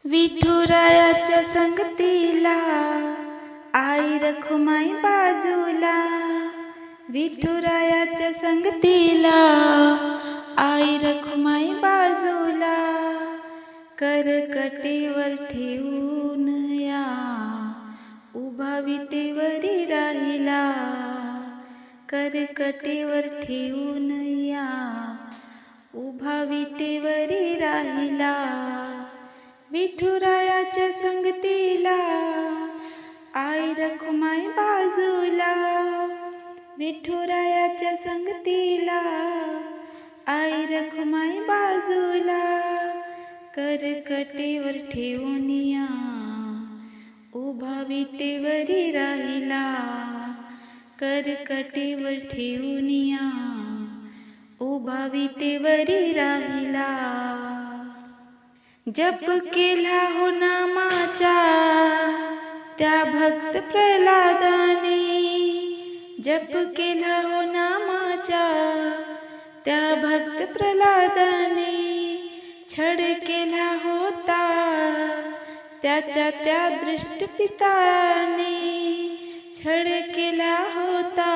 विठुरायाच्या संगतीला आई रखुमाई बाजूला. विठुरायाच्या संगतीला आई रखुमाई बाजूला. करकटेवर ठेवून या उभा विटेवरी राहिला. करकटेवर ठेवून या उभा विटेवरी राहिला. विठुरायाच्या संगतीला आई रखुमाई बाजूला. विठुरायाच्या संगतीला आई रखुमाई बाजूला. करकटेवर ठेवून या उभा विटेवरी राहिला. करकटेवर ठेवून या उभा विटेवरी राहिला. जप केला हो नामाचा त्या भक्त प्रल्हादाने. जप केला हो नामाचा त्या भक्त प्रल्हादाने. छळ केला होता त्याच्या त्या दृष्ट पिताने. छळ केला होता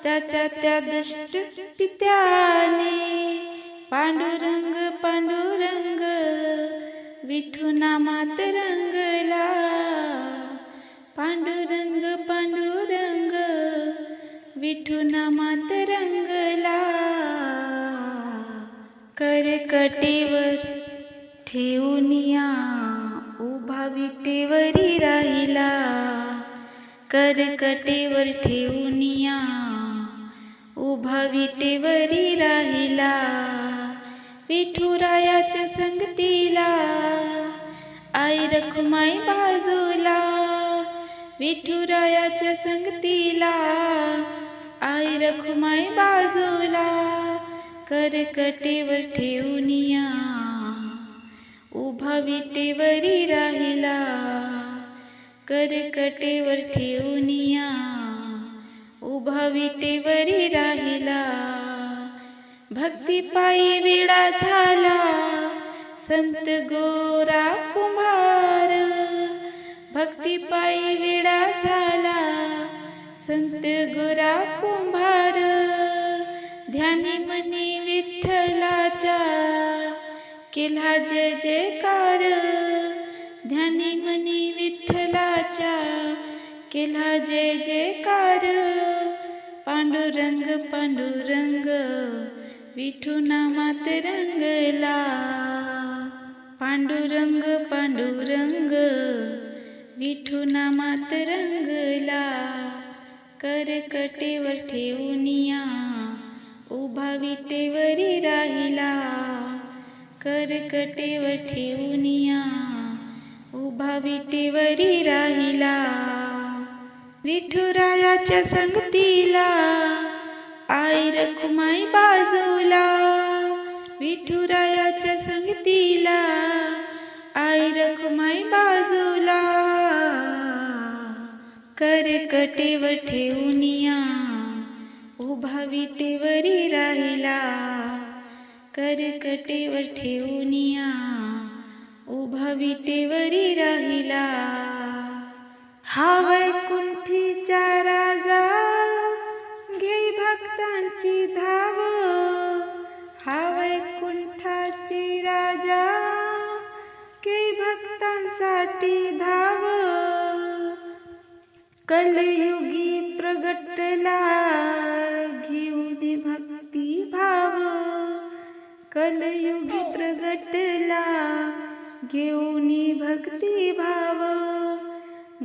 त्याच्या त्या दृष्ट पित्याने. पांडुरंग पांडुरंग विठू नामात रंगला. पांडुरंग पांडुरंग विठू नामात रंगला. करकटेवर ठेवून या उभा विटेवरी राहिला. करकटेवर ठेवून या उभा विटेवरी राहिला. विठुरायाच्या संगतीला आई रखुमाई बाजूला. विठुरायाच्या संगतीला आई रखुमाई बाजूला. करकटेवर ठेवून या उभा विटेवरी राहिला. करकटेवर ठेवून या उभा विटेवरी राहिला. भक्तिपायी विडा झाला संत गोरा कुंभार. भक्तिपायी विडा झाला संत गोरा कुंभार. ध्यानी मनी विठ्ठलाच्या केला जय जयकार. ध्यानी मनी विठ्ठलाच्या केला जय जयकार. पांडुरंग पांडुरंग विठू नामात रंगला. पांडुरंग पांडुरंग विठू नामात रंगला. करकटेवर ठेवून या उभा विटेवरी राहिला. करकटेवर ठेवून या उभा विटेवरी राहिला. विठुरायाच्या संगतीला आई रखुमाई बाजूला. विठुरायाच्या संगतीला आई रखुमाई बाजूला. करकटेवर ठेवून या उभा विटेवरी राहिला. करकटेवर ठेवून या उभा विटेवरी राहिला. हा वैकुंठीचा राजा घे भक्तांची धाव. हा वैकुंठाची राजा घे भक्तांसाठी धाव. कलयुगी प्रगटला घेऊन भक्ती भाव. कलयुगी प्रगटला घेऊन भक्ती भाव.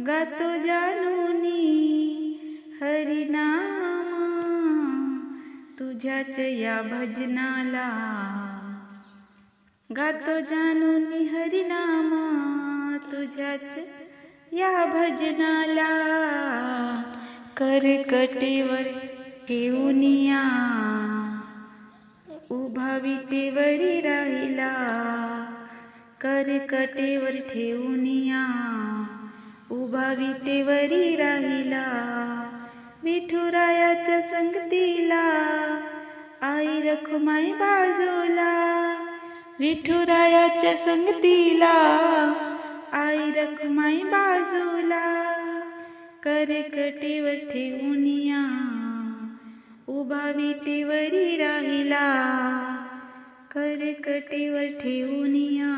गातो जानुनी हरिनाम तुझ्याच या भजनाला. गातो जानुनी हरिनाम तुझ्याच या भजनाला. करकटेवर ठेवून या उभा विटेवरी राहिला. करकटेवर ठेवून या उभा विटेवरी राहिला. विठुरायाच्या संगतीला आई रखुमाई बाजूला. विठुरायाच्या संगतीला आई रखुमाई बाजूला, करकटेवर ठेवूनिया उभा विटेवरी राहिला, करकटेवर ठेवूनिया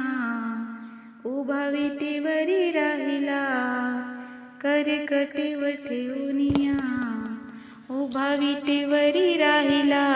उभा विटेवरी राहिला, करकटेवर ठेवूनिया उभा विटेवरी राहिला.